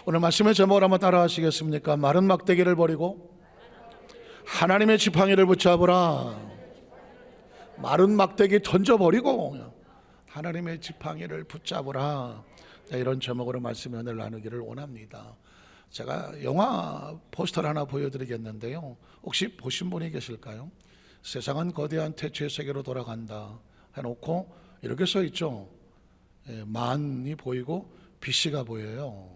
오늘 말씀의 제목을 한번 따라 하시겠습니까? 마른 막대기를 버리고 하나님의 지팡이를 붙잡으라. 마른 막대기 던져버리고 하나님의 지팡이를 붙잡으라. 이런 제목으로 말씀을 나누기를 원합니다. 제가 영화 포스터를 하나 보여드리겠는데요, 혹시 보신 분이 계실까요? 세상은 거대한 태초의 세계로 돌아간다 해놓고 이렇게 써있죠. 만이 보이고 BC가 보여요.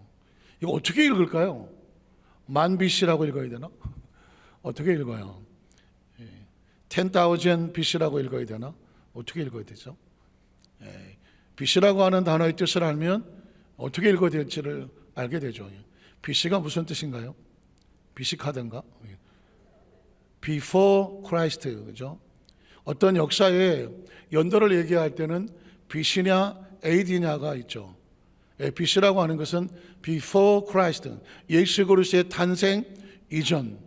이거 어떻게 읽을까요? 만 BC라고 읽어야 되나? 어떻게 읽어요? 10,000 BC라고 읽어야 되나? 어떻게 읽어야 되죠? BC라고 하는 단어의 뜻을 알면 어떻게 읽어야 될지를 알게 되죠. BC가 무슨 뜻인가요? BC 카드인가? Before Christ, 그죠? 어떤 역사의 연도를 얘기할 때는 BC냐 AD냐가 있죠. BC라고 하는 것은 Before Christ, 예수 그리스도의 탄생 이전,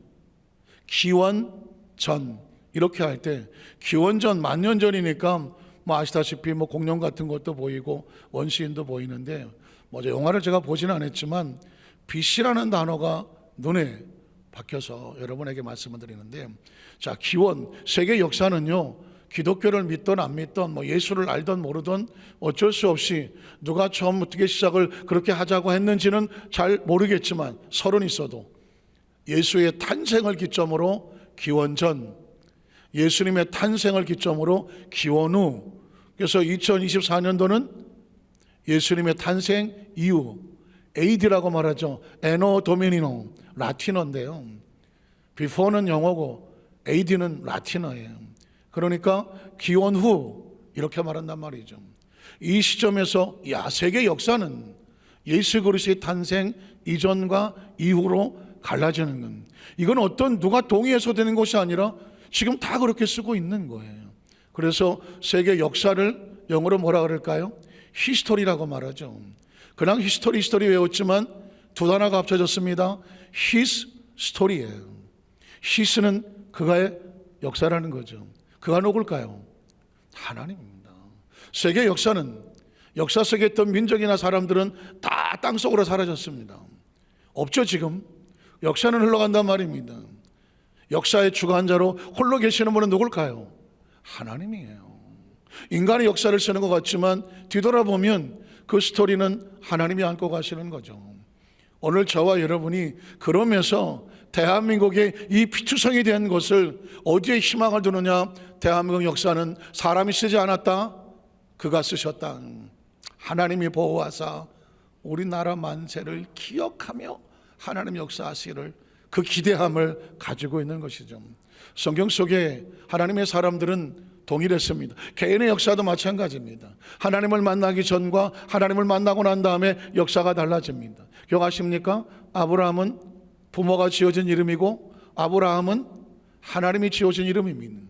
기원 전, 이렇게 할 때 기원전 만년 전이니까 아시다시피 공룡 같은 것도 보이고 원시인도 보이는데 영화를 제가 보지는 않았지만 BC라는 단어가 눈에 박혀서 여러분에게 말씀을 드리는데, 자, 기원, 세계 역사는요, 기독교를 믿던 안 믿던 예수를 알던 모르던 어쩔 수 없이 누가 처음 어떻게 시작을 그렇게 하자고 했는지는 잘 모르겠지만 설은 있어도 예수의 탄생을 기점으로 기원 전, 예수님의 탄생을 기점으로 기원 후, 그래서 2024년도는 예수님의 탄생 이후, AD라고 말하죠. 에노 도미니노, 라틴어인데요. Before는 영어고 AD는 라틴어예요. 그러니까 기원 후 이렇게 말한단 말이죠. 이 시점에서 세계 역사는 예수 그리스도의 탄생 이전과 이후로 갈라지는 건, 이건 어떤 누가 동의해서 되는 것이 아니라 지금 다 그렇게 쓰고 있는 거예요. 그래서 세계 역사를 영어로 뭐라 그럴까요? 히스토리라고 말하죠. 그냥 히스토리 외웠지만 두 단어가 합쳐졌습니다. His story예요. His는 그가의 역사라는 거죠. 그가 누굴까요? 하나님입니다. 세계 역사는, 역사 속에 있던 민족이나 사람들은 다 땅속으로 사라졌습니다. 없죠. 지금 역사는 흘러간단 말입니다. 역사의 주관자로 홀로 계시는 분은 누굴까요? 하나님이에요. 인간의 역사를 쓰는 것 같지만 뒤돌아보면 그 스토리는 하나님이 안고 가시는 거죠. 오늘 저와 여러분이 그러면서 대한민국의 이 피투성이 된 것을 어디에 희망을 두느냐? 대한민국 역사는 사람이 쓰지 않았다, 그가 쓰셨다. 하나님이 보호하사 우리나라 만세를 기억하며 하나님 역사하시기를, 그 기대함을 가지고 있는 것이죠. 성경 속에 하나님의 사람들은 동일했습니다. 개인의 역사도 마찬가지입니다. 하나님을 만나기 전과 하나님을 만나고 난 다음에 역사가 달라집니다. 기억하십니까? 아브라함은 부모가 지어진 이름이고 아브라함은 하나님이 지어진 이름입니다.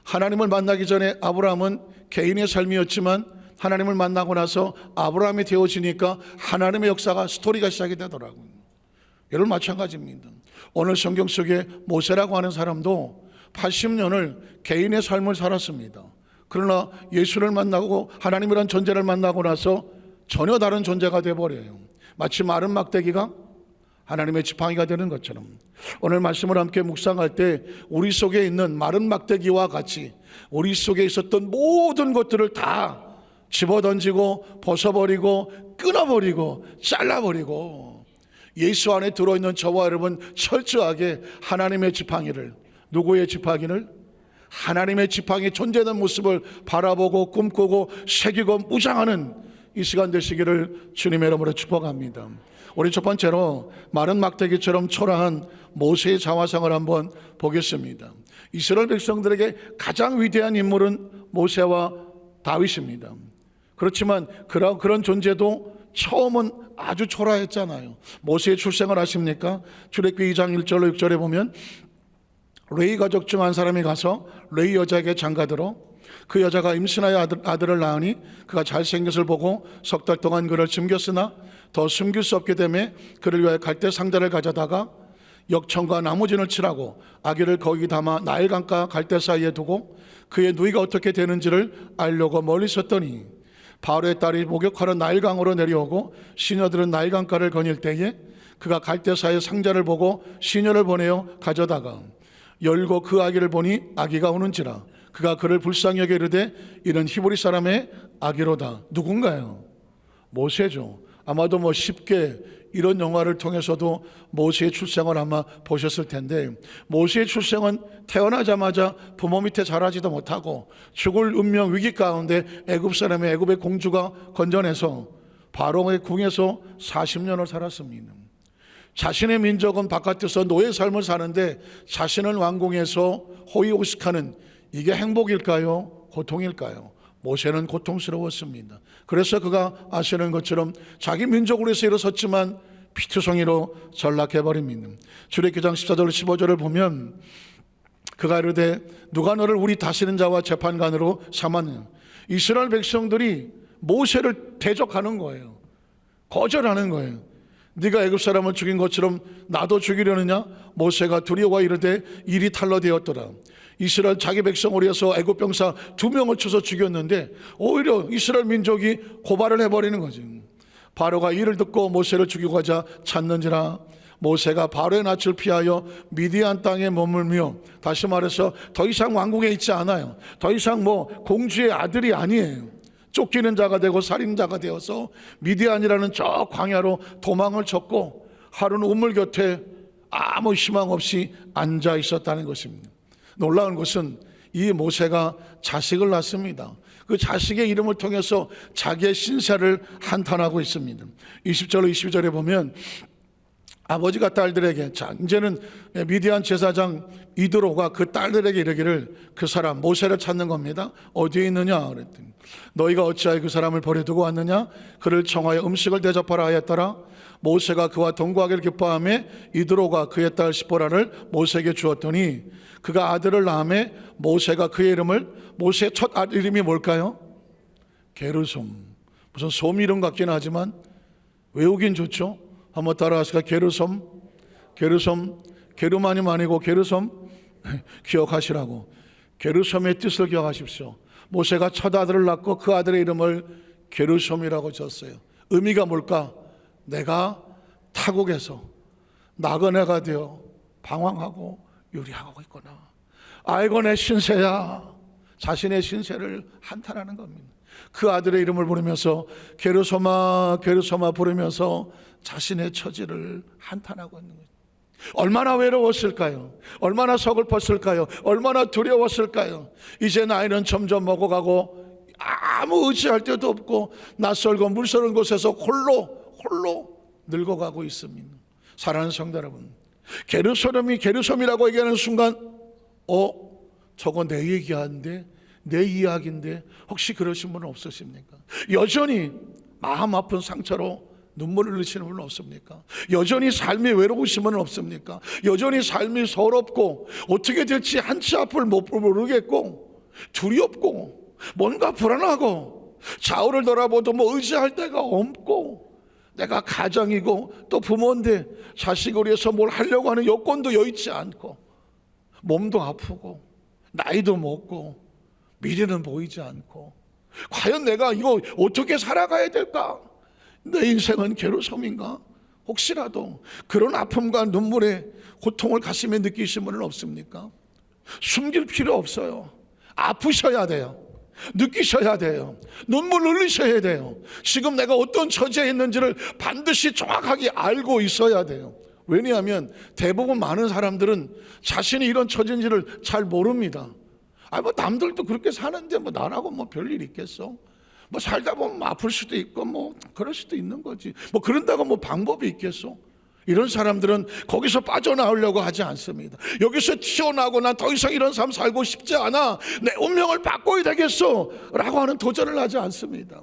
하나님을 만나기 전에 아브라함은 개인의 삶이었지만 하나님을 만나고 나서 아브라함이 되어지니까 하나님의 역사가, 스토리가 시작이 되더라고요. 여러분 마찬가지입니다. 오늘 성경 속에 모세라고 하는 사람도 80년을 개인의 삶을 살았습니다. 그러나 예수를 만나고 하나님이란 존재를 만나고 나서 전혀 다른 존재가 되어버려요. 마치 마른 막대기가 하나님의 지팡이가 되는 것처럼 오늘 말씀을 함께 묵상할 때 우리 속에 있는 마른 막대기와 같이 우리 속에 있었던 모든 것들을 다 집어던지고 벗어버리고 끊어버리고 잘라버리고 예수 안에 들어있는 저와 여러분 철저하게 하나님의 지팡이를, 누구의 지팡이를? 하나님의 지팡이 존재하는 모습을 바라보고 꿈꾸고 새기고 무장하는 이 시간 되시기를 주님의 이름으로 축복합니다. 우리 첫 번째로 마른 막대기처럼 초라한 모세의 자화상을 한번 보겠습니다. 이스라엘 백성들에게 가장 위대한 인물은 모세와 다윗입니다. 그렇지만 그런 존재도 처음은 아주 초라했잖아요. 모세의 출생을 아십니까? 출애굽기 2장 1절로 6절에 보면 레위 가족 중 한 사람이 가서 레위 여자에게 장가들어 그 여자가 임신하여 아들을 낳으니 그가 잘생겼을 보고 석 달 동안 그를 숨겼으나 더 숨길 수 없게 되매 그를 위하여 갈대 상자를 가져다가 역청과 나무진을 칠하고 아기를 거기 담아 나일강가 갈대 사이에 두고 그의 누이가 어떻게 되는지를 알려고 멀리 섰더니 바로의 딸이 목욕하러 나일강으로 내려오고 시녀들은 나일강가를 거닐 때에 그가 갈대사의 상자를 보고 시녀를 보내어 가져다가 열고 그 아기를 보니 아기가 우는지라 그가 그를 불쌍히 여겨 이르되 이는 히브리 사람의 아기로다. 누군가요? 모세죠. 아마도 쉽게 이런 영화를 통해서도 모세의 출생을 아마 보셨을 텐데, 모세의 출생은 태어나자마자 부모 밑에 자라지도 못하고 죽을 운명 위기 가운데 애굽의 공주가 건져내서 바로의 궁에서 40년을 살았습니다. 자신의 민족은 바깥에서 노예 삶을 사는데 자신은 왕궁에서 호의호식하는, 이게 행복일까요? 고통일까요? 모세는 고통스러웠습니다. 그래서 그가 아시는 것처럼 자기 민족으로 해서 일어섰지만 피투성이로 전락해버립니다. 출애굽기장 14절 15절을 보면 그가 이르되 누가 너를 우리 다스리는 자와 재판관으로 삼았느냐. 이스라엘 백성들이 모세를 대적하는 거예요. 거절하는 거예요. 네가 애굽 사람을 죽인 것처럼 나도 죽이려느냐. 모세가 두려워 이르되 일이 탈러되었더라. 이스라엘 자기 백성으로 해서 애굽 병사 2명을 쳐서 죽였는데 오히려 이스라엘 민족이 고발을 해버리는 거지. 바로가 이를 듣고 모세를 죽이고자 찾는지라. 모세가 바로의 낯을 피하여 미디안 땅에 머물며, 다시 말해서 더 이상 왕궁에 있지 않아요. 더 이상 공주의 아들이 아니에요. 쫓기는 자가 되고 살인자가 되어서 미디안이라는 저 광야로 도망을 쳤고 하루는 우물 곁에 아무 희망 없이 앉아 있었다는 것입니다. 놀라운 것은 이 모세가 자식을 낳습니다. 그 자식의 이름을 통해서 자기의 신세를 한탄하고 있습니다. 20절 22절에 보면 아버지가 딸들에게, 자 이제는 미디안 제사장 이드로가 그 딸들에게 이르기를, 그 사람 모세를 찾는 겁니다. 어디에 있느냐 그랬더니 너희가 어찌하여 그 사람을 버려두고 왔느냐. 그를 청하여 음식을 대접하라 하였더라. 모세가 그와 동거하기를 기뻐하며 이드로가 그의 딸 시보라를 모세에게 주었더니 그가 아들을 낳음에 모세가 그의 이름을, 모세의 첫 아들 이름이 뭘까요? 게르솜. 무슨 솜 이름 같긴 하지만 외우긴 좋죠. 한번 따라하실까요? 게르솜. 게르마님 아니고 게르솜. 기억하시라고. 게르솜의 뜻을 기억하십시오. 모세가 첫 아들을 낳고 그 아들의 이름을 게르솜이라고 졌어요. 의미가 뭘까? 내가 타국에서 나그네가 되어 방황하고 유리하고 있구나. 아이고 내 신세야. 자신의 신세를 한탄하는 겁니다. 그 아들의 이름을 부르면서 게르솜아 게르솜아 부르면서 자신의 처지를 한탄하고 있는 거예요. 얼마나 외로웠을까요? 얼마나 서글펐을까요? 얼마나 두려웠을까요? 이제 나이는 점점 먹어가고 아무 의지할 데도 없고 낯설고 물서는 곳에서 홀로 늙어가고 있습니다. 사랑하는 성도 여러분, 게르솜이라고 얘기하는 순간 저거 내 얘기하는데, 내 이야기인데, 혹시 그러신 분은 없으십니까? 여전히 마음 아픈 상처로 눈물을 흘리시는 분은 없습니까? 여전히 삶이 외로우신 분은 없습니까? 여전히 삶이 서럽고 어떻게 될지 한치 앞을 모르겠고 두렵고 뭔가 불안하고 좌우를 돌아봐도 의지할 데가 없고, 내가 가장이고 또 부모인데 자식을 위해서 뭘 하려고 하는 여건도 여의치 않고, 몸도 아프고 나이도 먹고 미래는 보이지 않고, 과연 내가 이거 어떻게 살아가야 될까? 내 인생은 게르솜인가? 혹시라도 그런 아픔과 눈물의 고통을 가슴에 느끼신 분은 없습니까? 숨길 필요 없어요. 아프셔야 돼요. 느끼셔야 돼요. 눈물 흘리셔야 돼요. 지금 내가 어떤 처지에 있는지를 반드시 정확하게 알고 있어야 돼요. 왜냐하면 대부분 많은 사람들은 자신이 이런 처지인지를 잘 모릅니다. 남들도 그렇게 사는데 나라고 별일 있겠어? 살다 보면 아플 수도 있고 그럴 수도 있는 거지. 그런다고 방법이 있겠어? 이런 사람들은 거기서 빠져나오려고 하지 않습니다. 여기서 튀어나오고 난 더 이상 이런 삶 살고 싶지 않아, 내 운명을 바꿔야 되겠어 라고 하는 도전을 하지 않습니다.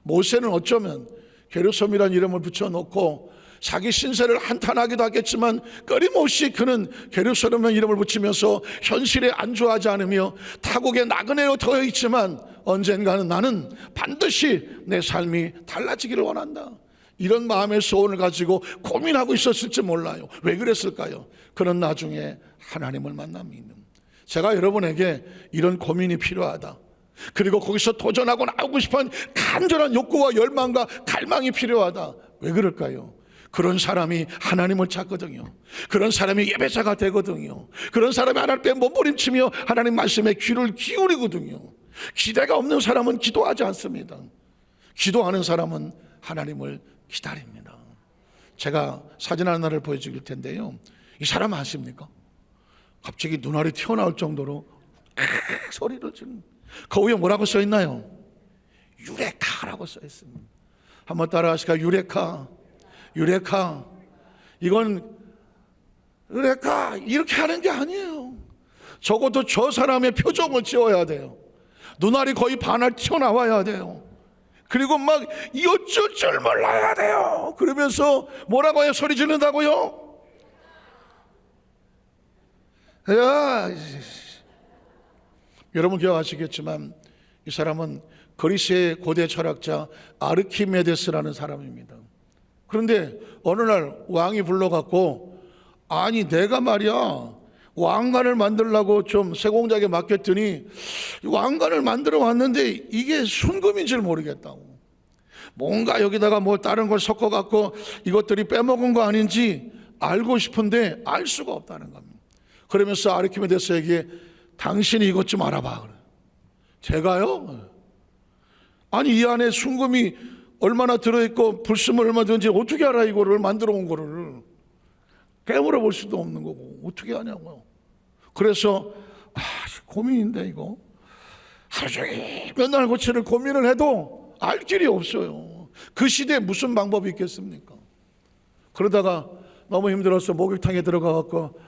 모세는 어쩌면 게르솜이라는 이름을 붙여놓고 자기 신세를 한탄하기도 하겠지만 끊임없이 그는 게르솜이라는 이름을 붙이면서 현실에 안주하지 않으며 타국에 나그네로 되어 있지만 언젠가는 나는 반드시 내 삶이 달라지기를 원한다, 이런 마음의 소원을 가지고 고민하고 있었을지 몰라요. 왜 그랬을까요? 그는 나중에 하나님을 만납니다. 제가 여러분에게 이런 고민이 필요하다, 그리고 거기서 도전하고 나오고 싶은 간절한 욕구와 열망과 갈망이 필요하다. 왜 그럴까요? 그런 사람이 하나님을 찾거든요. 그런 사람이 예배자가 되거든요. 그런 사람이 하나님께 몸부림치며 하나님 말씀에 귀를 기울이거든요. 기대가 없는 사람은 기도하지 않습니다. 기도하는 사람은 하나님을 기다립니다. 제가 사진 하나를 보여드릴 텐데요. 이 사람 아십니까? 갑자기 눈알이 튀어나올 정도로 소리를 지르는, 그 위에 뭐라고 써 있나요? 유레카라고 써 있습니다. 한번 따라 하실까요? 유레카. 유레카. 이건 유레카 이렇게 하는 게 아니에요. 적어도 저 사람의 표정을 지어야 돼요. 눈알이 거의 반알 튀어나와야 돼요. 그리고 막 어쩔 줄 몰라야 돼요. 그러면서 뭐라고 해요? 소리 지른다고요? 야, 여러분 기억하시겠지만 이 사람은 그리스의 고대 철학자 아르키메데스라는 사람입니다. 그런데 어느 날 왕이 불러갖고, 아니 내가 말이야 왕관을 만들려고 좀 세공자에게 맡겼더니 왕관을 만들어 왔는데 이게 순금인지를 모르겠다고, 뭔가 여기다가 뭐 다른 걸 섞어갖고 이것들이 빼먹은 거 아닌지 알고 싶은데 알 수가 없다는 겁니다. 그러면서 아르키메데스에게 당신이 이것 좀 알아봐. 그래. 제가요? 아니 이 안에 순금이 얼마나 들어있고 불순물 얼마 되는지 어떻게 알아? 이거를 만들어 온 거를 깨물어 볼 수도 없는 거고 어떻게 하냐고요. 그래서 고민인데 이거 하루 종일 맨날 고치를 고민을 해도 알 길이 없어요. 그 시대에 무슨 방법이 있겠습니까? 그러다가 너무 힘들어서 목욕탕에 들어가갖고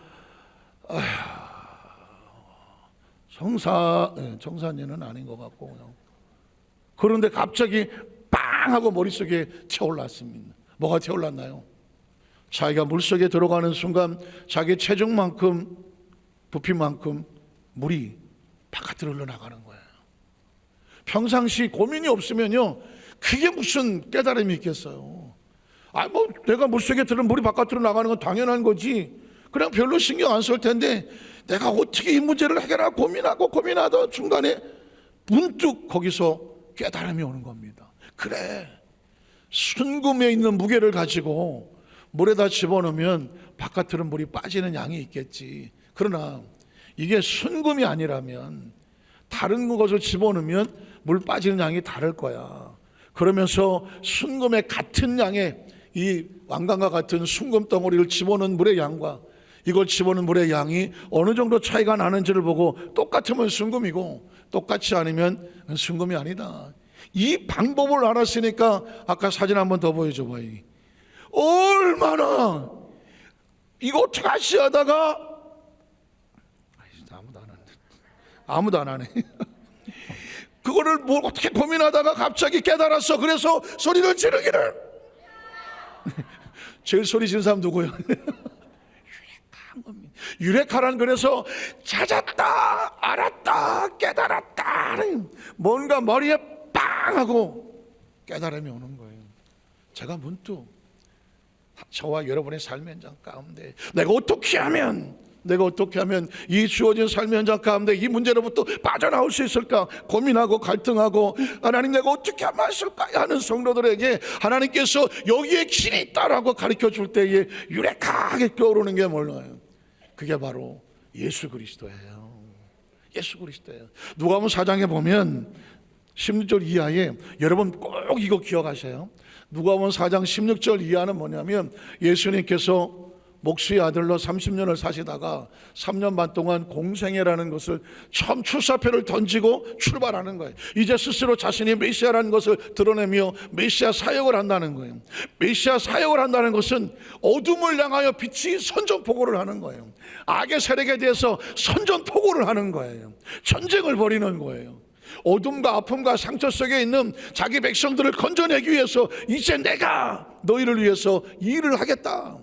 정산이는 아닌 것 같고 그냥. 그런데 갑자기 빵 하고 머릿속에 튀어올랐습니다. 뭐가 튀어올랐나요? 자기가 물속에 들어가는 순간 자기 체중만큼 부피만큼 물이 바깥으로 흘러나가는 거예요. 평상시 고민이 없으면요 그게 무슨 깨달음이 있겠어요. 뭐 내가 물속에 들은 물이 바깥으로 나가는 건 당연한 거지, 그냥 별로 신경 안 쓸 텐데 내가 어떻게 이 문제를 해결하고 고민하던 중간에 문득 거기서 깨달음이 오는 겁니다. 그래, 순금에 있는 무게를 가지고 물에다 집어넣으면 바깥으로 물이 빠지는 양이 있겠지. 그러나 이게 순금이 아니라면 다른 것을 집어넣으면 물 빠지는 양이 다를 거야. 그러면서 순금의 같은 양의 이 왕관과 같은 순금 덩어리를 집어넣은 물의 양과 이걸 집어넣은 물의 양이 어느 정도 차이가 나는지를 보고 똑같으면 순금이고 똑같지 않으면 순금이 아니다. 이 방법을 알았으니까 아까 사진 한번 더 보여줘 봐요. 얼마나 이거 어떻게 하시 하다가 아무도 안 하네. 그거를 뭐 어떻게 고민하다가 갑자기 깨달았어. 그래서 소리를 지르기를. 제일 소리 지른 사람 누구예요? 유레카란, 그래서 찾았다, 알았다, 깨달았다, 뭔가 머리에 빵 하고 깨달음이 오는 거예요. 제가 문득 저와 여러분의 삶의 현장 가운데 내가 어떻게 하면 이 주어진 삶의 현장 가운데 이 문제로부터 빠져나올 수 있을까 고민하고 갈등하고, 하나님 내가 어떻게 하면 할까 하는 성도들에게 하나님께서 여기에 길이 있다라고 가르쳐 줄 때에 유레카하게 떠오르는 게 뭘까요? 그게 바로 예수 그리스도예요. 예수 그리스도예요. 누가복음 4장에 보면 16절 이하에, 여러분 꼭 이거 기억하세요. 누가복음 4장 16절 이하는 뭐냐면 예수님께서 목수의 아들로 30년을 사시다가 3년 반 동안 공생애라는 것을 처음 출사표를 던지고 출발하는 거예요. 이제 스스로 자신이 메시아라는 것을 드러내며 메시아 사역을 한다는 거예요. 메시아 사역을 한다는 것은 어둠을 향하여 빛이 선전포고를 하는 거예요. 악의 세력에 대해서 선전포고를 하는 거예요. 전쟁을 벌이는 거예요. 어둠과 아픔과 상처 속에 있는 자기 백성들을 건져내기 위해서 이제 내가 너희를 위해서 이 일을 하겠다.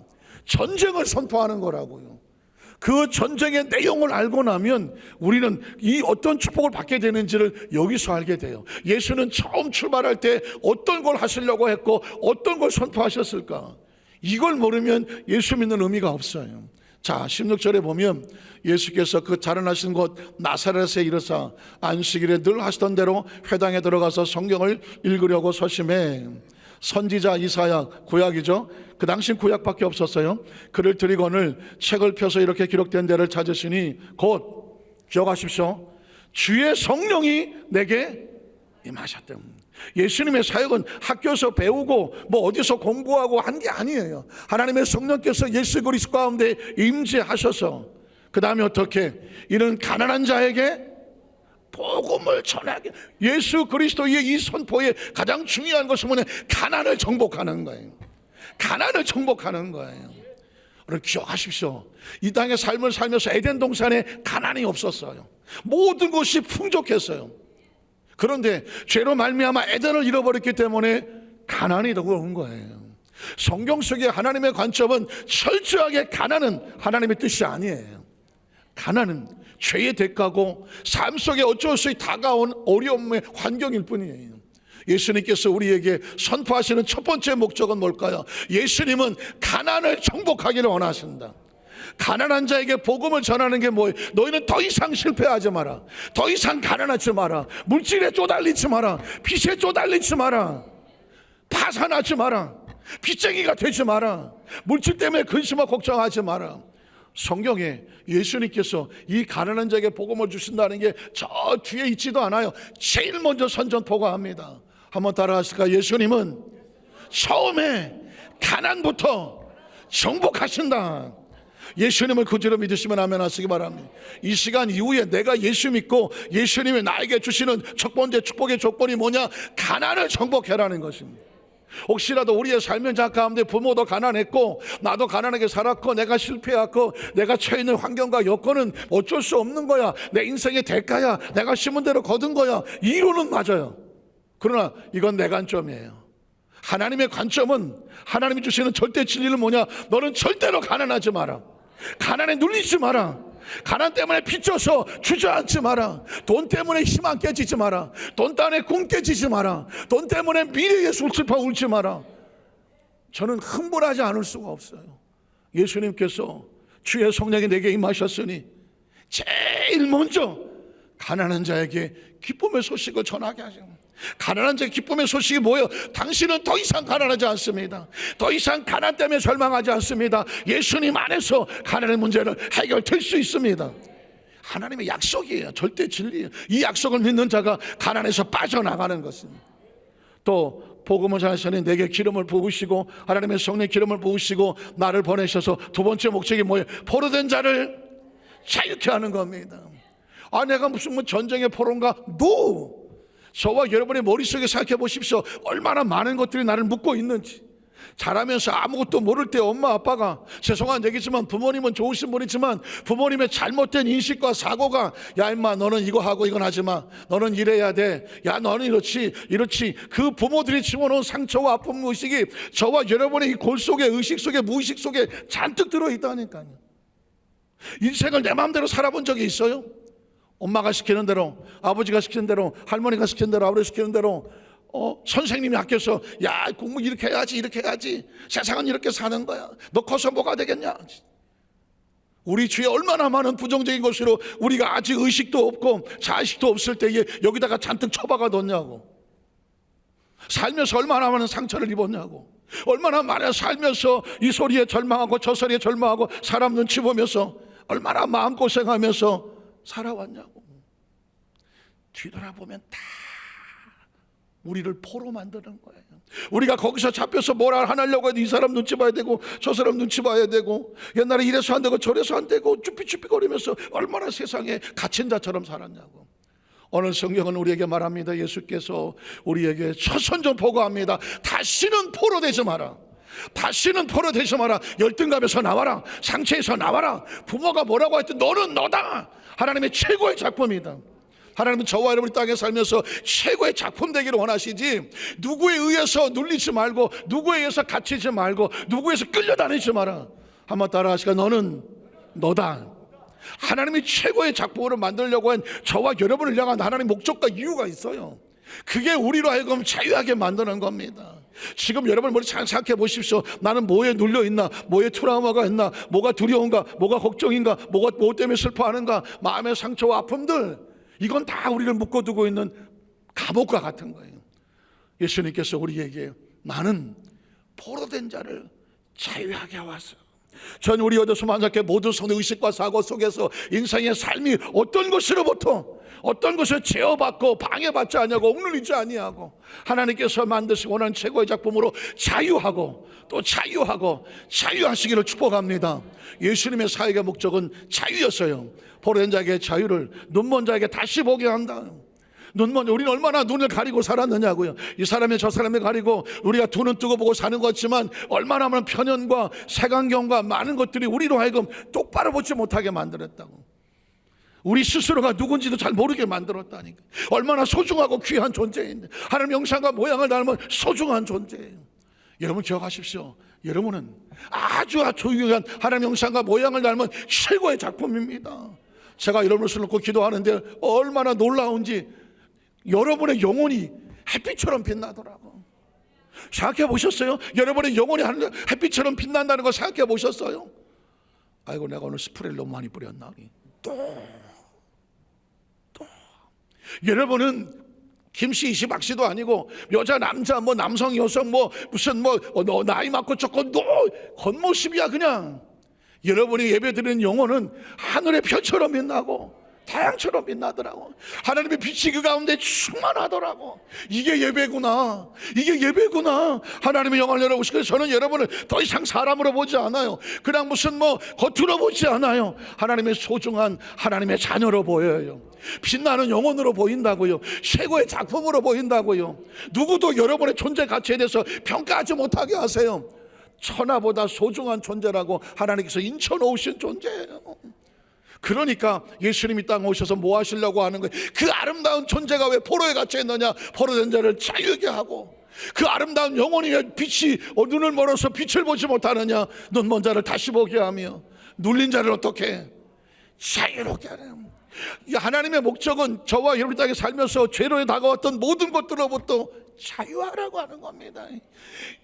전쟁을 선포하는 거라고요. 그 전쟁의 내용을 알고 나면 우리는 이 어떤 축복을 받게 되는지를 여기서 알게 돼요. 예수는 처음 출발할 때 어떤 걸 하시려고 했고 어떤 걸 선포하셨을까? 이걸 모르면 예수 믿는 의미가 없어요. 자, 16절에 보면 예수께서 그 자라나신 곳 나사렛에 이르사 안식일에 늘 하시던 대로 회당에 들어가서 성경을 읽으려고 서심해 선지자 이사야, 구약이죠. 그 당시 구약밖에 없었어요. 그를 드리거늘 책을 펴서 이렇게 기록된 데를 찾으시니 곧 기억하십시오. 주의 성령이 내게 임하셨다. 예수님의 사역은 학교에서 배우고 뭐 어디서 공부하고 한 게 아니에요. 하나님의 성령께서 예수 그리스도 가운데 임재하셔서 그 다음에 어떻게 이런 가난한 자에게 복음을 전하게. 예수 그리스도의 이 선포의 가장 중요한 것은 뭐냐? 가난을 정복하는 거예요. 가난을 정복하는 거예요. 여러분 기억하십시오. 이 땅의 삶을 살면서 에덴 동산에 가난이 없었어요. 모든 것이 풍족했어요. 그런데 죄로 말미암아 에덴을 잃어버렸기 때문에 가난이 더 온 거예요. 성경 속의 하나님의 관점은 철저하게 가난은 하나님의 뜻이 아니에요. 가난은 죄의 대가고 삶 속에 어쩔 수 없이 다가온 어려움의 환경일 뿐이에요. 예수님께서 우리에게 선포하시는 첫 번째 목적은 뭘까요? 예수님은 가난을 정복하기를 원하신다. 가난한 자에게 복음을 전하는 게 뭐예요? 너희는 더 이상 실패하지 마라. 더 이상 가난하지 마라. 물질에 쪼달리지 마라. 빚에 쪼달리지 마라. 파산하지 마라. 빚쟁이가 되지 마라. 물질 때문에 근심하고 걱정하지 마라. 성경에 예수님께서 이 가난한 자에게 복음을 주신다는 게 저 뒤에 있지도 않아요. 제일 먼저 선전포고합니다. 한번 따라하실까요? 예수님은 처음에 가난부터 정복하신다. 예수님을 그대로 믿으시면 아멘 하시기 바랍니다. 이 시간 이후에 내가 예수 믿고 예수님이 나에게 주시는 첫 번째 축복의 조건이 뭐냐? 가난을 정복해라는 것입니다. 혹시라도 우리의 삶의 가운데 부모도 가난했고 나도 가난하게 살았고 내가 실패했고 내가 처해 있는 환경과 여건은 어쩔 수 없는 거야. 내 인생의 대가야. 내가 심은 대로 거둔 거야. 이론은 맞아요. 그러나 이건 내 관점이에요. 하나님의 관점은 하나님이 주시는 절대 진리는 뭐냐? 너는 절대로 가난하지 마라. 가난에 눌리지 마라. 가난 때문에 빚져서 주저앉지 마라. 돈 때문에 희망 깨지지 마라. 돈 때문에 꿈 깨지지 마라. 돈 때문에 미래에 술슬퍼 울지 마라. 저는 흥분하지 않을 수가 없어요. 예수님께서 주의 성령이 내게 임하셨으니 제일 먼저 가난한 자에게 기쁨의 소식을 전하게 하십니다. 가난한 자의 기쁨의 소식이 뭐예요? 당신은 더 이상 가난하지 않습니다. 더 이상 가난 때문에 절망하지 않습니다. 예수님 안에서 가난의 문제는 해결될 수 있습니다. 하나님의 약속이에요. 절대 진리예요. 이 약속을 믿는 자가 가난에서 빠져나가는 것입니다. 또 복음을 전하시니 내게 기름을 부으시고 하나님의 성령 기름을 부으시고 나를 보내셔서 두 번째 목적이 뭐예요? 포로된 자를 자유케 하는 겁니다. 아, 내가 무슨 뭐 전쟁의 포로인가? No! 저와 여러분의 머릿속에 생각해 보십시오. 얼마나 많은 것들이 나를 묶고 있는지. 자라면서 아무것도 모를 때 엄마 아빠가, 죄송한 얘기지만 부모님은 좋으신 분이지만 부모님의 잘못된 인식과 사고가, 야 임마 너는 이거 하고 이건 하지 마, 너는 이래야 돼, 야 너는 이렇지 그 부모들이 집어넣은 상처와 아픔 의식이 저와 여러분의 이 골 속에, 의식 속에, 무의식 속에 잔뜩 들어있다니까요. 인생을 내 마음대로 살아본 적이 있어요? 엄마가 시키는 대로, 아버지가 시키는 대로, 할머니가 시키는 대로, 아버지가 시키는 대로, 선생님이 학교에서 야 공부 이렇게 해야지, 이렇게 해야지, 세상은 이렇게 사는 거야, 너 커서 뭐가 되겠냐. 우리 주위에 얼마나 많은 부정적인 것으로 우리가 아직 의식도 없고 자식도 없을 때에 여기다가 잔뜩 처박아 뒀냐고. 살면서 얼마나 많은 상처를 입었냐고. 얼마나 많이 살면서 이 소리에 절망하고 저 소리에 절망하고 사람 눈치 보면서 얼마나 마음고생하면서 살아왔냐고. 뒤돌아보면 다 우리를 포로 만드는 거예요. 우리가 거기서 잡혀서 뭐라 하려고 해도 이 사람 눈치 봐야 되고 저 사람 눈치 봐야 되고, 옛날에 이래서 안 되고 저래서 안 되고 쭈삐쭈삐거리면서 얼마나 세상에 갇힌 자처럼 살았냐고. 오늘 성경은 우리에게 말합니다. 예수께서 우리에게 첫 선전 보고합니다. 다시는 포로 되지 마라. 다시는 포로 되지 마라. 열등감에서 나와라. 상처에서 나와라. 부모가 뭐라고 했든 너는 너다. 하나님의 최고의 작품이다. 하나님은 저와 여러분이 땅에 살면서 최고의 작품 되기를 원하시지, 누구에 의해서 눌리지 말고, 누구에 의해서 갇히지 말고, 누구에 의해서 끌려다니지 마라. 한번 따라 하시까? 너는 너다. 하나님이 최고의 작품으로 만들려고 한 저와 여러분을 향한 하나님의 목적과 이유가 있어요. 그게 우리로 하여금 자유하게 만드는 겁니다. 지금 여러분 머리 잘 생각해 보십시오. 나는 뭐에 눌려 있나? 뭐에 트라우마가 있나? 뭐가 두려운가? 뭐가 걱정인가? 뭐 때문에 슬퍼하는가? 마음의 상처와 아픔들, 이건 다 우리를 묶어두고 있는 감옥과 같은 거예요. 예수님께서 우리에게 나는 포로된 자를 자유하게 하소서. 전 우리 어디서 만약에 모든 성의 의식과 사고 속에서 인생의 삶이 어떤 것으로부터 어떤 것을 제어받고 방해받지 아니하고 억눌리지 아니하고 하나님께서 만드시고 원하는 최고의 작품으로 자유하고 또 자유하시기를 축복합니다. 예수님의 사역의 목적은 자유였어요. 포로된 자에게 자유를, 눈먼 자에게 다시 보게 한다. 우리는 얼마나 눈을 가리고 살았느냐고요. 이 사람이 저 사람이 가리고 우리가 두 눈 뜨고 보고 사는 것 같지만 얼마나 많은 편견과 색안경과 많은 것들이 우리로 하여금 똑바로 보지 못하게 만들었다고. 우리 스스로가 누군지도 잘 모르게 만들었다니까. 얼마나 소중하고 귀한 존재인데, 하나님 형상과 모양을 닮은 소중한 존재예요. 여러분 기억하십시오. 여러분은 아주 중요한 하나님 형상과 모양을 닮은 최고의 작품입니다. 제가 여러분을 놓고 기도하는데 얼마나 놀라운지 여러분의 영혼이 햇빛처럼 빛나더라고. 생각해 보셨어요? 여러분의 영혼이 햇빛처럼 빛난다는 거 생각해 보셨어요? 아이고, 내가 오늘 스프레이를 너무 많이 뿌렸나? 또 여러분은 김씨, 이씨, 박씨도 아니고 여자, 남자, 남성, 여성, 무슨 나이 많고 조금 겉모습이야 그냥. 여러분이 예배드리는 영혼은 하늘의 별처럼 빛나고 태양처럼 빛나더라고. 하나님의 빛이 그 가운데 충만하더라고. 이게 예배구나. 하나님의 영광을 열어보시고, 저는 여러분을 더 이상 사람으로 보지 않아요. 그냥 무슨 겉으로 보지 않아요. 하나님의 소중한 하나님의 자녀로 보여요. 빛나는 영혼으로 보인다고요. 최고의 작품으로 보인다고요. 누구도 여러분의 존재 가치에 대해서 평가하지 못하게 하세요. 천하보다 소중한 존재라고 하나님께서 인쳐놓으신 존재예요. 그러니까 예수님이 땅에 오셔서 뭐 하시려고 하는 거예요? 그 아름다운 존재가 왜 포로에 갇혀있느냐? 포로된 자를 자유하게 하고, 그 아름다운 영혼이 왜 빛이 눈을 멀어서 빛을 보지 못하느냐? 눈먼 자를 다시 보게 하며, 눌린 자를 어떻게 자유롭게 하느냐? 하나님의 목적은 저와 여러분 땅에 살면서 죄로 다가왔던 모든 것들로부터 자유하라고 하는 겁니다.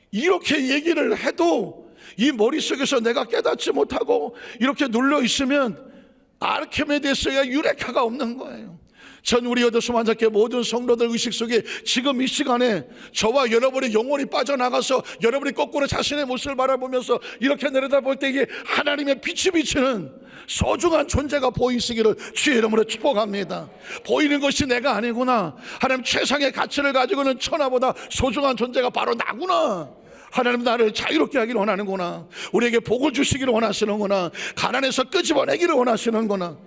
이렇게 얘기를 해도 이 머릿속에서 내가 깨닫지 못하고 이렇게 눌려 있으면 아르키메데스의 유레카가 없는 거예요. 전 우리 여덟수 만작교 모든 성도들 의식 속에 지금 이 시간에 저와 여러분의 영혼이 빠져나가서 여러분이 거꾸로 자신의 모습을 바라보면서 이렇게 내려다볼 때 이게 하나님의 빛이 비치는 소중한 존재가 보이시기를 주의 이름으로 축복합니다. 보이는 것이 내가 아니구나. 하나님 최상의 가치를 가지고는 천하보다 소중한 존재가 바로 나구나. 하나님 나를 자유롭게 하기를 원하는구나. 우리에게 복을 주시기를 원하시는구나. 가난에서 끄집어내기를 원하시는구나.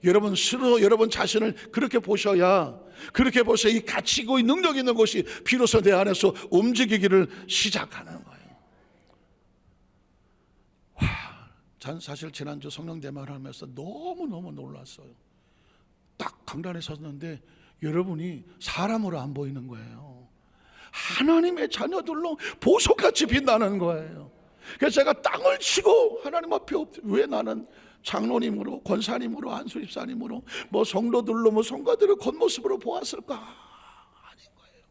여러분 스스로 여러분 자신을 그렇게 보셔야 이 가치고 이 능력 있는 것이 비로소 내 안에서 움직이기를 시작하는 거예요. 전 사실 지난주 성령 대마를 하면서 너무너무 놀랐어요. 딱 강단에 섰는데 여러분이 사람으로 안 보이는 거예요. 하나님의 자녀들로 보석같이 빛나는 거예요. 그래서 제가 땅을 치고 하나님 앞에 왜 나는 장로님으로, 권사님으로, 안수집사님으로, 성도들로, 성가들을 겉모습으로 보았을까? 아닌 거예요.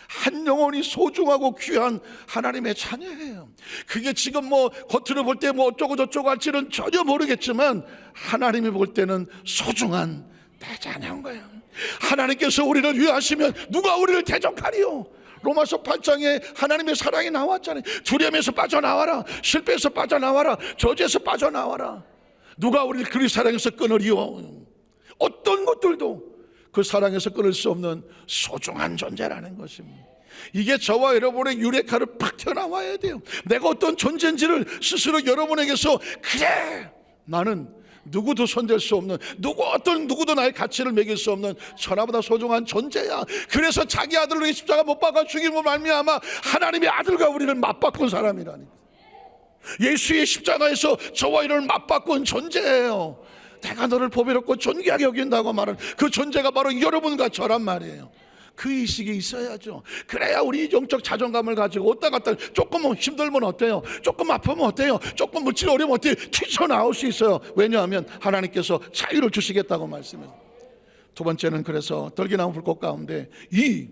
한 영혼이 소중하고 귀한 하나님의 자녀예요. 그게 지금 겉으로 볼 때 어쩌고 저쩌고 할지는 전혀 모르겠지만 하나님이 볼 때는 소중한 내 자녀인 거예요. 하나님께서 우리를 위하시면 누가 우리를 대적하리요? 로마서 8장에 하나님의 사랑이 나왔잖아요. 두려움에서 빠져나와라, 실패에서 빠져나와라, 저주에서 빠져나와라. 누가 우리를 그리 사랑에서 끊으리요? 어떤 것들도 그 사랑에서 끊을 수 없는 소중한 존재라는 것입니다. 이게 저와 여러분의 유레카를 팍 튀어나와야 돼요. 내가 어떤 존재인지를 스스로 여러분에게서, 그래 나는 누구도 손댈 수 없는, 누구도 나의 가치를 매길 수 없는 천하보다 소중한 존재야. 그래서 자기 아들을 위해 십자가 못 박아 죽임으로 말미암아 하나님의 아들과 우리를 맞바꾼 사람이라니. 예수의 십자가에서 저와 이를 맞바꾼 존재예요. 내가 너를 보배롭고 존귀하게 여긴다고 말하는 그 존재가 바로 여러분과 저란 말이에요. 그 의식이 있어야죠. 그래야 우리 영적 자존감을 가지고 왔다 갔다, 조금 힘들면 어때요? 조금 아프면 어때요? 조금 묻지 어려우면 어때요? 튀쳐나올 수 있어요. 왜냐하면 하나님께서 자유를 주시겠다고 말씀해요. 두 번째는 그래서 떨기나무 불꽃 가운데 그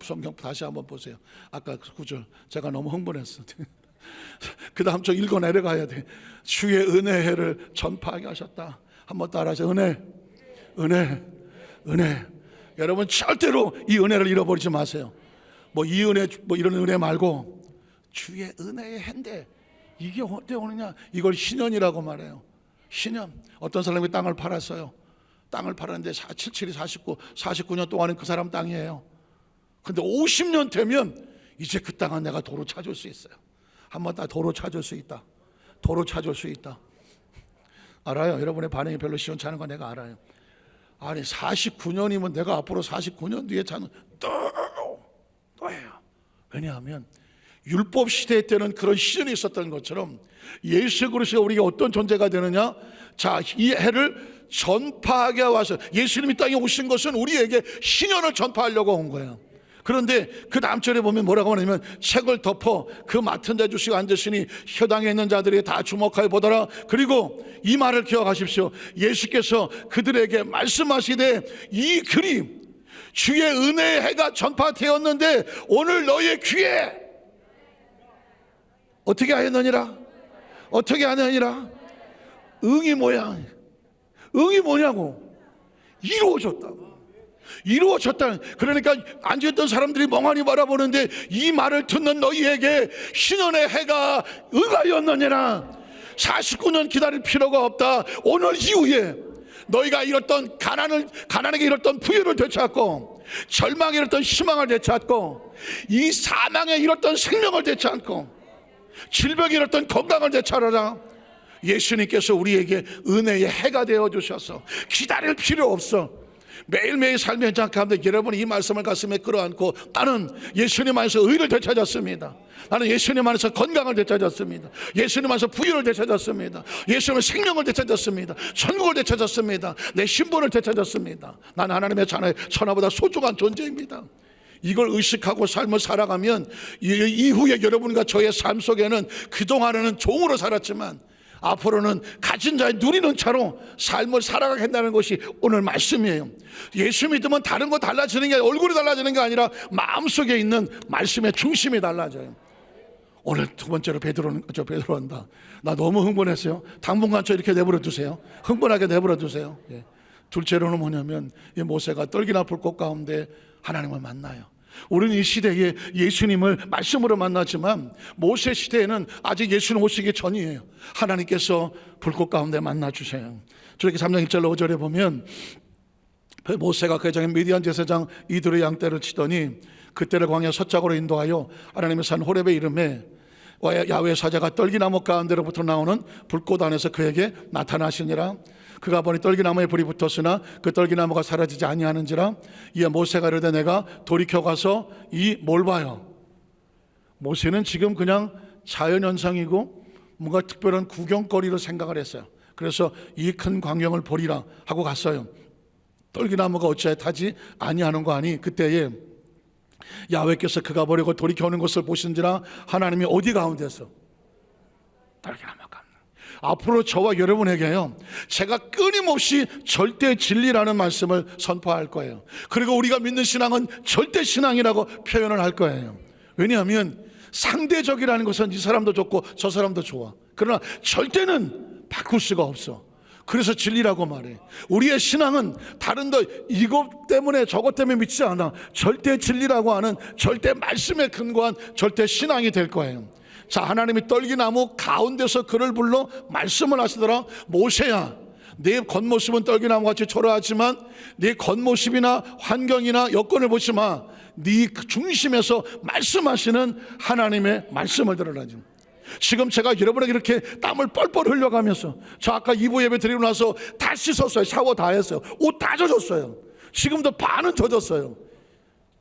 성경 다시 한번 보세요. 아까 그 구절 제가 너무 흥분했어요. 그 다음 저 읽어 내려가야 돼. 주의 은혜를 전파하게 하셨다. 한번 따라하세요. 은혜. 여러분 절대로 이 은혜를 잃어버리지 마세요. 뭐 이 은혜 뭐 이런 은혜 말고 주의 은혜의 해인데 이게 어떻게 오느냐? 이걸 신연이라고 말해요. 신연. 어떤 사람이 땅을 팔았어요. 땅을 팔았는데 77이 49년 동안은 그 사람 땅이에요. 근데 50년 되면 이제 그 땅은 내가 도로 찾을 수 있어요. 한번 다 도로 찾을 수 있다. 도로 찾을 수 있다. 알아요. 여러분의 반응이 별로 시원찮은 거 내가 알아요. 아니 49년이면 내가 앞으로 49년 뒤에 찾는 또예요. 왜냐하면 율법 시대 때는 그런 시즌이 있었던 것처럼 예수 그리스도가 우리에게 어떤 존재가 되느냐? 자, 이 해를 전파하게 와서 예수님이 땅에 오신 것은 우리에게 신년을 전파하려고 온 거예요. 그런데 그 다음 절에 보면 뭐라고 하냐면 책을 덮어 그 맡은 자 주시고 앉으시니 혀당에 있는 자들이 다 주목하여 보더라. 그리고 이 말을 기억하십시오. 예수께서 그들에게 말씀하시되 이 글이 주의 은혜의 해가 전파되었는데 오늘 너의 귀에 어떻게 하였느니라? 어떻게 하느니라? 응이 뭐야? 응이 뭐냐고? 이루어졌다고. 이루어졌다. 그러니까 앉아있던 사람들이 멍하니 바라보는데 이 말을 듣는 너희에게 신년의 해가 응하였느니라. 49년 기다릴 필요가 없다. 오늘 이후에 너희가 잃었던 가난에게 잃었던 부유를 되찾고 절망에 잃었던 희망을 되찾고 이 사망에 잃었던 생명을 되찾고 질병에 잃었던 건강을 되찾아라. 예수님께서 우리에게 은혜의 해가 되어주셔서 기다릴 필요 없어. 매일매일 삶의 현장 가운데 여러분이 이 말씀을 가슴에 끌어안고 나는 예수님 안에서 의를 되찾았습니다. 나는 예수님 안에서 건강을 되찾았습니다. 예수님 안에서 부유를 되찾았습니다. 예수님의 생명을 되찾았습니다. 천국을 되찾았습니다. 내 신분을 되찾았습니다. 나는 하나님의 자녀의 천하보다 소중한 존재입니다. 이걸 의식하고 삶을 살아가면 이후에 여러분과 저의 삶 속에는 그동안에는 종으로 살았지만 앞으로는 가진 자의 누리는 차로 삶을 살아가겠다는 것이 오늘 말씀이에요. 예수 믿으면 다른 거 달라지는 게 얼굴이 달라지는 게 아니라 마음속에 있는 말씀의 중심이 달라져요. 오늘 두 번째로 베드로한다. 나 너무 흥분했어요. 당분간 저 이렇게 내버려 두세요. 흥분하게 내버려 두세요. 둘째로는 뭐냐면 이 모세가 떨기나 불꽃 가운데 하나님을 만나요. 우리는 이 시대에 예수님을 말씀으로 만나지만 모세 시대에는 아직 예수님 오시기 전이에요. 하나님께서 불꽃 가운데 만나주세요. 출애굽기 3장 1절 5절에 보면 모세가 그 장에 미디안 제사장 이들의 양떼를 치더니 그때를 광야 서쪽으로 인도하여 하나님의 산 호렙에 이름에 야훼의 사자가 떨기나무 가운데로부터 나오는 불꽃 안에서 그에게 나타나시니라. 그가 보니 떨기나무에 불이 붙었으나 그 떨기나무가 사라지지 아니하는지라. 이에 모세가 이르되 내가 돌이켜 가서 이 뭘 봐요? 모세는 지금 그냥 자연현상이고 뭔가 특별한 구경거리로 생각을 했어요. 그래서 이 큰 광경을 보리라 하고 갔어요. 떨기나무가 어찌하여 타지 아니하는 거 아니? 그때에 야훼께서 그가 보려고 돌이켜오는 것을 보신지라. 하나님이 어디 가운데서? 떨기나무 가운데. 앞으로 저와 여러분에게요, 제가 끊임없이 절대 진리라는 말씀을 선포할 거예요. 그리고 우리가 믿는 신앙은 절대 신앙이라고 표현을 할 거예요. 왜냐하면 상대적이라는 것은 이 사람도 좋고 저 사람도 좋아. 그러나 절대는 바꿀 수가 없어. 그래서 진리라고 말해. 우리의 신앙은 다른 이것 때문에 저것 때문에 믿지 않아. 절대 진리라고 하는 절대 말씀에 근거한 절대 신앙이 될 거예요. 자, 하나님이 떨기나무 가운데서 그를 불러 말씀을 하시더라. 모세야, 내 겉모습은 떨기나무같이 초라하지만 네 겉모습이나 환경이나 여건을 보지 마. 네 중심에서 말씀하시는 하나님의 말씀을 들으라. 지금 제가 여러분에게 이렇게 땀을 뻘뻘 흘려가면서 저 아까 2부 예배 드리고 나서 다 씻었어요. 샤워 다 했어요. 옷 다 젖었어요. 지금도 반은 젖었어요.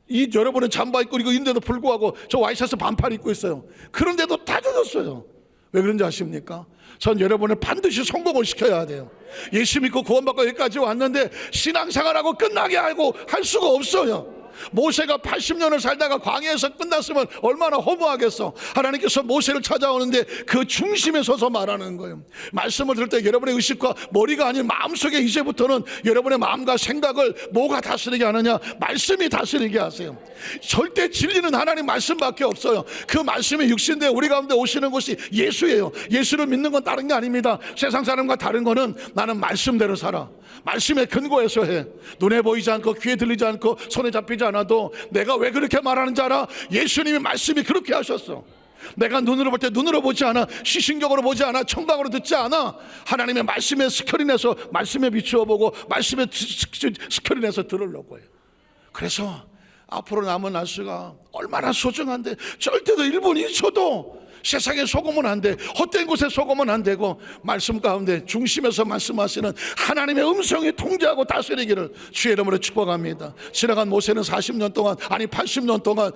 이 여러분은 잠바 입고 이거 있는데도 불구하고 저 와이셔츠 반팔 입고 있어요. 그런데도 다 젖었어요. 왜 그런지 아십니까? 전 여러분을 반드시 성공을 시켜야 돼요. 예수 믿고 구원받고 여기까지 왔는데 신앙생활하고 끝나게 하고 할 수가 없어요. 모세가 80년을 살다가 광야에서 끝났으면 얼마나 허무하겠어. 하나님께서 모세를 찾아오는데 그 중심에 서서 말하는 거예요. 말씀을 들을 때 여러분의 의식과 머리가 아닌 마음속에 이제부터는 여러분의 마음과 생각을 뭐가 다스리게 하느냐? 말씀이 다스리게 하세요. 절대 진리는 하나님 말씀밖에 없어요. 그 말씀이 육신되어 우리 가운데 오시는 것이 예수예요. 예수를 믿는 건 다른 게 아닙니다. 세상 사람과 다른 거는 나는 말씀대로 살아. 말씀에 근거해서 해. 눈에 보이지 않고 귀에 들리지 않고 손에 잡히지 않아도 내가 왜 그렇게 말하는지 알아? 예수님의 말씀이 그렇게 하셨어. 내가 눈으로 볼 때 눈으로 보지 않아, 시신경으로 보지 않아, 청각으로 듣지 않아. 하나님의 말씀에 스크린에서 말씀에 비추어 보고 말씀에 스크린에서 들으려고 해요. 그래서 앞으로 남은 날수가 얼마나 소중한데, 절대로 1분 1초도 세상에 속으면 안 돼. 헛된 곳에 속으면 안 되고, 말씀 가운데 중심에서 말씀하시는 하나님의 음성이 통제하고 다스리기를 주의 이름으로 축복합니다. 지나간 모세는 40년 동안, 아니 80년 동안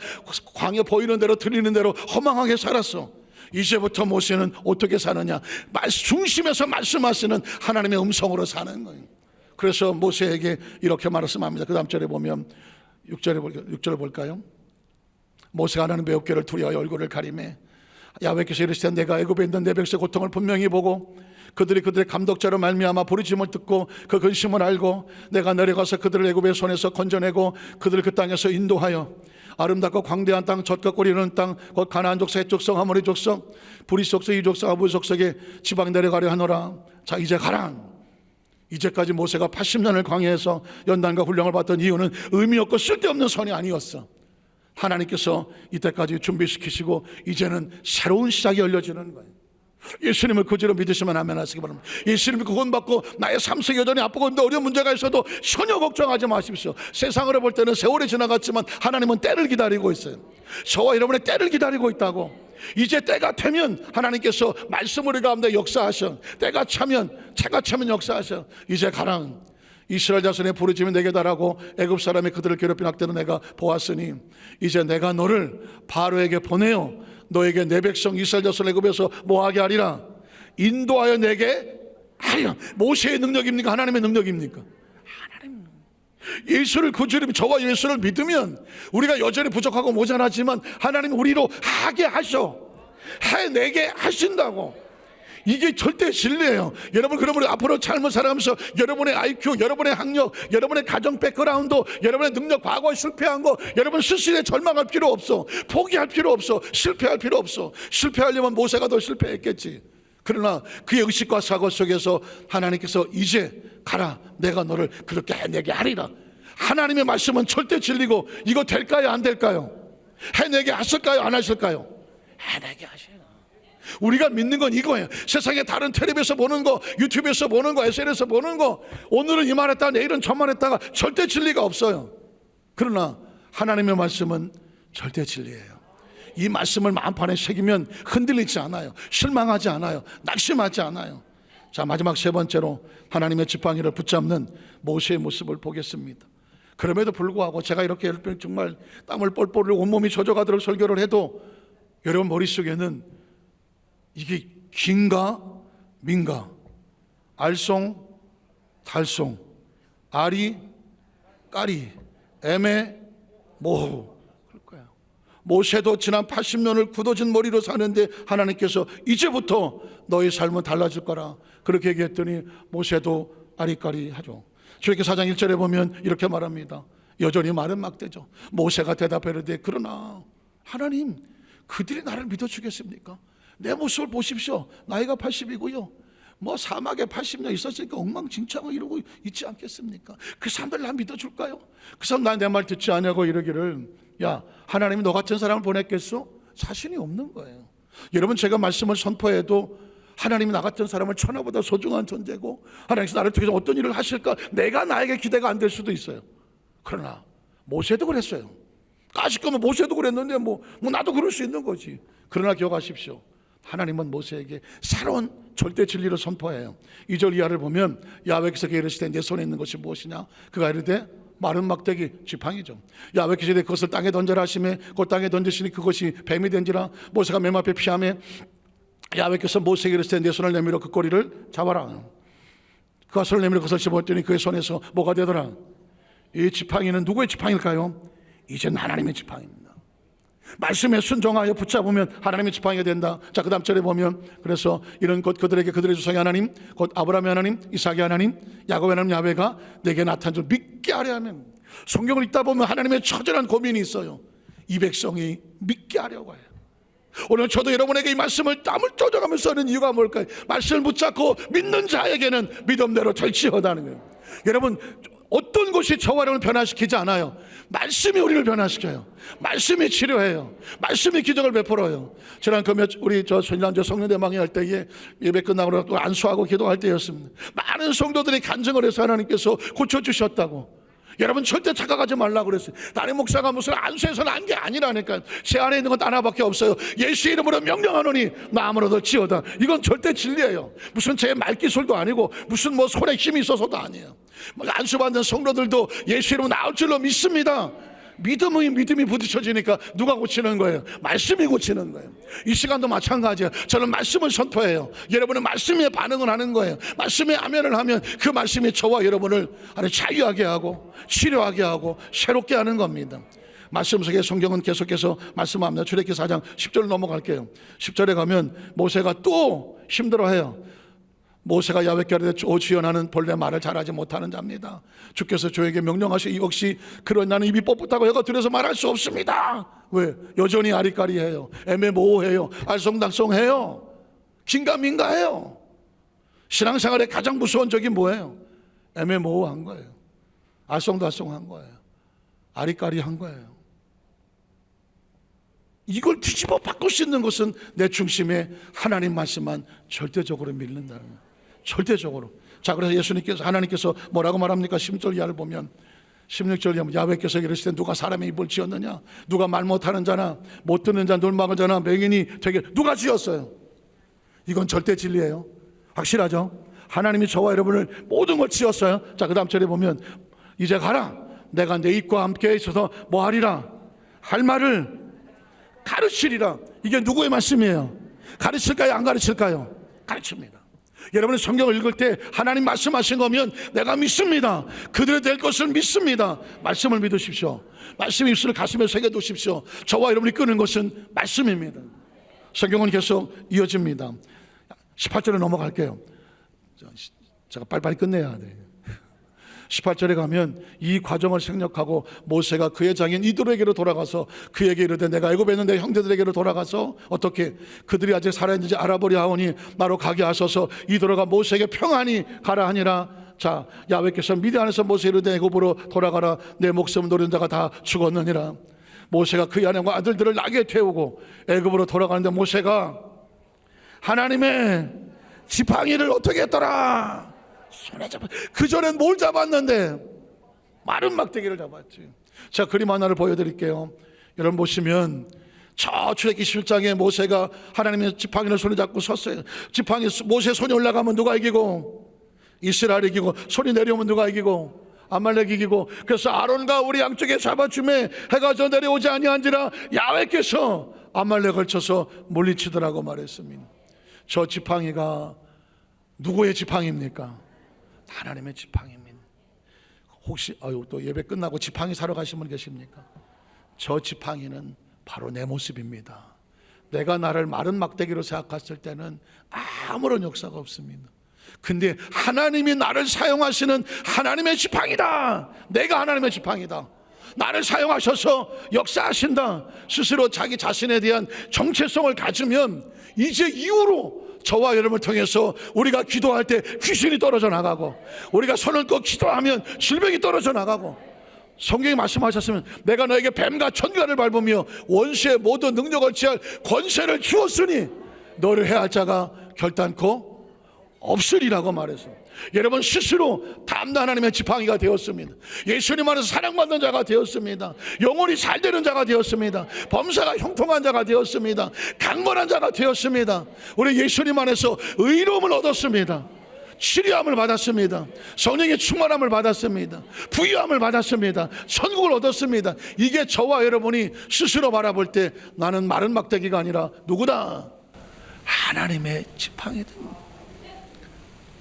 광야 보이는 대로 들리는 대로 허망하게 살았어. 이제부터 모세는 어떻게 사느냐? 중심에서 말씀하시는 하나님의 음성으로 사는 거예요. 그래서 모세에게 이렇게 말씀합니다. 그 다음 절에 보면 6절을 볼까요? 모세가 하나님의 어깨를 두려워 얼굴을 가리매 야훼께서 이르시되 내가 애굽에 있는 내 백성의 고통을 분명히 보고 그들의 감독자로 말미암아 부르짖음을 듣고 그 근심을 알고 내가 내려가서 그들을 애굽의 손에서 건져내고 그들을 그 땅에서 인도하여 아름답고 광대한 땅, 젖과 꿀이 흐르는 땅, 곧 가나안 족속, 헷 족속, 아모리 족속, 브리스 족속, 이 족속, 아부 족속에 지방 내려가려 하노라. 자, 이제 가라. 이제까지 모세가 80년을 광야에서 연단과 훈령을 받던 이유는 의미 없고 쓸데없는 선이 아니었어. 하나님께서 이때까지 준비시키시고 이제는 새로운 시작이 열려지는 거예요. 예수님을 그대로 믿으시면 아멘 하시기 바랍니다. 예수님을 구원받고 나의 삶 속에 여전히 아프고 어려운 문제가 있어도 전혀 걱정하지 마십시오. 세상으로 볼 때는 세월이 지나갔지만 하나님은 때를 기다리고 있어요. 저와 여러분의 때를 기다리고 있다고. 이제 때가 되면 하나님께서 말씀으로 가운데 역사하셔. 때가 차면 역사하셔. 이제 가라. 이스라엘 자손의 부르짖음이 내게 달하고 애굽 사람이 그들을 괴롭힌 학대는 내가 보았으니 이제 내가 너를 바로에게 보내어 너에게 내 백성 이스라엘 자손을 애굽에서 모하게 하리라. 인도하여 내게 하리라. 모세의 능력입니까? 하나님의 능력입니까? 하나님. 예수를 구주님, 저와 예수를 믿으면 우리가 여전히 부족하고 모자라지만 하나님 우리로 하게 하셔. 해내게 하신다고. 이게 절대 진리예요. 여러분, 그러면 앞으로 삶을 살아가면서 여러분의 IQ, 여러분의 학력, 여러분의 가정 백그라운드, 여러분의 능력, 과거에 실패한 거 여러분 스스로 절망할 필요 없어. 포기할 필요 없어. 실패할 필요 없어. 실패하려면 모세가 더 실패했겠지. 그러나 그의 의식과 사고 속에서 하나님께서 이제 가라. 내가 너를 그렇게 해내게 하리라. 하나님의 말씀은 절대 진리고 이거 될까요? 안 될까요? 해내게 하실까요? 안 하실까요? 해내게 하셔요. 우리가 믿는 건 이거예요. 세상에 다른 텔레비에서 보는 거, 유튜브에서 보는 거, SNS에서 보는 거, 오늘은 이 말했다가 내일은 저 말했다가 절대 진리가 없어요. 그러나 하나님의 말씀은 절대 진리예요. 이 말씀을 마음판에 새기면 흔들리지 않아요. 실망하지 않아요. 낙심하지 않아요. 자, 마지막 세 번째로 하나님의 지팡이를 붙잡는 모세의 모습을 보겠습니다. 그럼에도 불구하고 제가 이렇게 정말 땀을 뻘뻘 흘리고 온몸이 젖어가도록 설교를 해도 여러분 머릿속에는 이게 긴가 민가, 알쏭 달쏭, 아리 까리, 애매 모호 그럴 거야. 모세도 지난 80년을 굳어진 머리로 사는데 하나님께서 이제부터 너의 삶은 달라질 거라 그렇게 얘기했더니 모세도 아리까리 하죠. 출애굽기 4장 1절에 보면 이렇게 말합니다. 여전히 말은 막대죠. 모세가 대답하되 그러나 하나님, 그들이 나를 믿어주겠습니까? 내 모습을 보십시오. 나이가 80이고요. 뭐 사막에 80년 있었으니까 엉망진창을 이러고 있지 않겠습니까? 그 사람들 나 믿어줄까요? 그 사람 나 내 말 듣지 않냐고 이러기를, 야, 하나님이 너 같은 사람을 보냈겠어? 자신이 없는 거예요. 여러분, 제가 말씀을 선포해도 하나님이 나 같은 사람을 천하보다 소중한 존재고 하나님께서 나를 통해서 어떤 일을 하실까 내가 나에게 기대가 안 될 수도 있어요. 그러나 모세도 그랬어요. 까짓 거면 모세도 그랬는데 뭐 나도 그럴 수 있는 거지. 그러나 기억하십시오. 하나님은 모세에게 새로운 절대 진리를 선포해요. 2절 이하를 보면 야훼께서 이르시되 내 손에 있는 것이 무엇이냐? 그가 이르되 마른 막대기 지팡이죠. 야훼께서 그것을 땅에 던져라 하시매 그 땅에 던지시니 그것이 뱀이 된지라. 모세가 맨 앞에 피하매 야훼께서 모세에게 이르시되 내 손을 내밀어 그 꼬리를 잡아라. 그가 손을 내밀어 그것을 집었더니 그의 손에서 뭐가 되더라? 이 지팡이는 누구의 지팡이일까요? 이젠 하나님의 지팡이입니다. 말씀에 순종하여 붙잡으면 하나님의 지팡이가 된다. 자, 그 다음 절에 보면 그래서 이런 것 그들에게 그들의 조상의 하나님 곧 아브라함의 하나님, 이삭의 하나님, 야곱의 하나님 야훼가 내게 나타난 줄 믿게 하려 하면, 성경을 읽다 보면 하나님의 처절한 고민이 있어요. 이 백성이 믿게 하려고 해요. 오늘 저도 여러분에게 이 말씀을 땀을 쪄져가면서 하는 이유가 뭘까요? 말씀을 붙잡고 믿는 자에게는 믿음대로 될지어다는 거예요. 여러분, 어떤 것이 저와 여러분을 변화시키지 않아요. 말씀이 우리를 변화시켜요. 말씀이 치료해요. 말씀이 기적을 베풀어요. 지난 우리 지난주 성령대망회 할 때에 예배 끝나고 또 안수하고 기도할 때였습니다. 많은 성도들이 간증을 해서 하나님께서 고쳐주셨다고. 여러분 절대 착각하지 말라고 그랬어요. 담임 목사가 무슨 안수해서 난 게 아니라니까. 제 안에 있는 건 하나밖에 없어요. 예수 이름으로 명령하노니 나 아무로도 지어다. 이건 절대 진리예요. 무슨 제 말기술도 아니고 무슨 뭐 손에 힘이 있어서도 아니에요. 안수받는 성도들도 예수 이름으로 나올 줄로 믿습니다. 믿음이 부딪혀지니까 누가 고치는 거예요? 말씀이 고치는 거예요. 이 시간도 마찬가지예요. 저는 말씀을 선포해요. 여러분은 말씀에 반응을 하는 거예요. 말씀에 아멘을 하면 그 말씀이 저와 여러분을 아주 자유하게 하고 치료하게 하고 새롭게 하는 겁니다. 말씀 속에 성경은 계속해서 말씀합니다. 출애굽기 4장 10절 넘어갈게요. 10절에 가면 모세가 또 힘들어해요. 모세가 야훼께 이르되 오 주여 나는 본래 말을 잘하지 못하는 자입니다. 주께서 저에게 명령하시니 역시 그런 나는 입이 뻣뻣하고 혀가 들여서 말할 수 없습니다. 왜? 여전히 아리까리해요. 애매모호해요. 알쏭달쏭해요. 긴가민가해요. 신앙생활의 가장 무서운 적이 뭐예요? 애매모호한 거예요. 알쏭달쏭한 거예요. 아리까리한 거예요. 이걸 뒤집어 바꿀 수 있는 것은 내 중심에 하나님 말씀만 절대적으로 믿는다는 거예요. 절대적으로. 자, 그래서 하나님께서 뭐라고 말합니까? 16절 이하를 보면 16절 이하 야훼께서 이르시되 누가 사람의 입을 지었느냐? 누가 말 못하는 자나 못 듣는 자 놀막을 자나 맹인이 되게 누가 지었어요? 이건 절대 진리예요. 확실하죠? 하나님이 저와 여러분을 모든 걸 지었어요. 자, 그 다음 절에 보면 이제 가라. 내가 내 입과 함께 있어서 뭐 하리라? 할 말을 가르치리라. 이게 누구의 말씀이에요? 가르칠까요? 안 가르칠까요? 가르칩니다. 여러분이 성경을 읽을 때 하나님 말씀하신 거면 내가 믿습니다. 그들이 될 것을 믿습니다. 말씀을 믿으십시오. 말씀의 입술을 가슴에 새겨두십시오. 저와 여러분이 끄는 것은 말씀입니다. 성경은 계속 이어집니다. 18절에 넘어갈게요. 제가 빨리빨리 끝내야 돼요. 18절에 가면 이 과정을 생략하고 모세가 그의 장인 이도에게로 돌아가서 그에게 이르되 내가 애굽에 있는 내 형제들에게로 돌아가서 어떻게 그들이 아직 살아있는지 알아보려 하오니 나로 가게 하소서. 이도가 모세에게 평안히 가라 하니라. 자, 야훼께서 미디안에서 모세 이르되 애굽으로 돌아가라. 내 목숨 노린 자가 다 죽었느니라. 모세가 그의 아내와 아들들을 낙에 태우고 애굽으로 돌아가는데 모세가 하나님의 지팡이를 어떻게 했더라? 손에 잡아. 그전엔 뭘 잡았는데? 마른 막대기를 잡았지. 자, 그림 하나를 보여드릴게요. 여러분 보시면 저 출애굽기 17장에 모세가 하나님의 지팡이를 손에 잡고 섰어요. 지팡이 모세 손이 올라가면 누가 이기고? 이스라엘이 이기고. 손이 내려오면 누가 이기고? 아말렉이 이기고. 그래서 아론과 우리 양쪽에 잡아주매 해가 저 내려오지 아니한지라 야훼께서 아말렉을 쳐서 물리치더라고 말했습니다. 저 지팡이가 누구의 지팡이입니까? 하나님의 지팡이입니다. 혹시 또 예배 끝나고 지팡이 사러 가신 분 계십니까? 저 지팡이는 바로 내 모습입니다. 내가 나를 마른 막대기로 생각했을 때는 아무런 역사가 없습니다. 근데 하나님이 나를 사용하시는 하나님의 지팡이다. 내가 하나님의 지팡이다. 나를 사용하셔서 역사하신다. 스스로 자기 자신에 대한 정체성을 가지면 이제 이후로 저와 여러분을 통해서 우리가 기도할 때 귀신이 떨어져 나가고 우리가 손을 꼭 기도하면 질병이 떨어져 나가고 성경이 말씀하셨으면 내가 너에게 뱀과 천간을 밟으며 원수의 모든 능력을 취할 권세를 주었으니 너를 해할 자가 결단코 없으리라고 말해서 여러분 스스로 담대 하나님의 지팡이가 되었습니다. 예수님 안에서 사랑받는 자가 되었습니다. 영혼이 잘 되는 자가 되었습니다. 범사가 형통한 자가 되었습니다. 강건한 자가 되었습니다. 우리 예수님 안에서 의로움을 얻었습니다. 치료함을 받았습니다. 성령의 충만함을 받았습니다. 부유함을 받았습니다. 천국을 얻었습니다. 이게 저와 여러분이 스스로 바라볼 때 나는 마른 막대기가 아니라 누구다? 하나님의 지팡이다.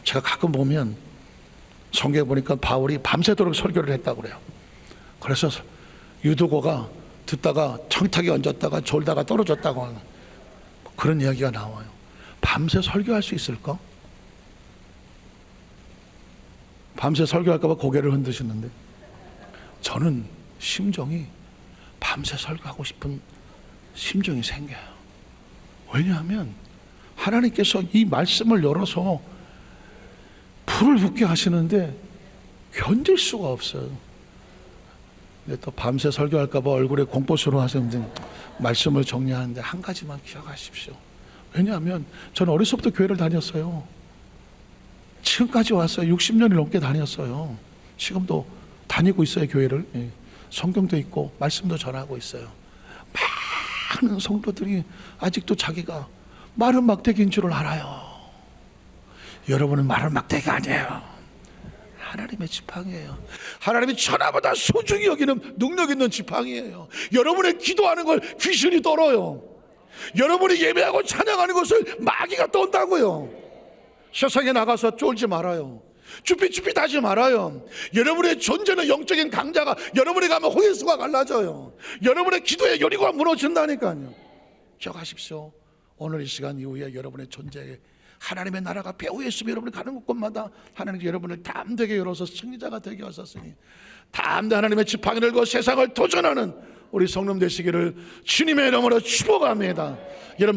제가 가끔 보면 성경에 보니까 바울이 밤새도록 설교를 했다고 그래요. 그래서 유두고가 듣다가 청탁에 얹었다가 졸다가 떨어졌다고 하는 그런 이야기가 나와요. 밤새 설교할 수 있을까? 밤새 설교할까 봐 고개를 흔드시는데 저는 심정이 밤새 설교하고 싶은 심정이 생겨요. 왜냐하면 하나님께서 이 말씀을 열어서 불을 붙게 하시는데 견딜 수가 없어요. 근데 또 밤새 설교할까 봐 얼굴에 공포스러워 하시는 말씀을 정리하는데 한 가지만 기억하십시오. 왜냐하면 저는 어릴 때부터 교회를 다녔어요. 지금까지 왔어요. 60년이 넘게 다녔어요. 지금도 다니고 있어요, 교회를. 성경도 있고 말씀도 전하고 있어요. 많은 성도들이 아직도 자기가 마른 막대기인 줄을 알아요. 여러분은 마른 막대기가 아니에요. 하나님의 지팡이에요. 하나님이 천하보다 소중히 여기는 능력 있는 지팡이에요. 여러분의 기도하는 걸 귀신이 떨어요. 여러분이 예배하고 찬양하는 것을 마귀가 떤다고요. 세상에 나가서 쫄지 말아요. 쭈삣쭈삣 하지 말아요. 여러분의 존재는 영적인 강자가 여러분이 가면 호예수가 갈라져요. 여러분의 기도에 여리고가 무너진다니까요. 기억하십시오. 오늘 이 시간 이후에 여러분의 존재에 하나님의 나라가 배후했으면 여러분이 가는 곳마다 하나님께 여러분을 담대게 열어서 승리자가 되게 하셨으니 담대 하나님의 지팡이를 그 세상을 도전하는 우리 성령 되시기를 주님의 이름으로 축복합니다. 여러분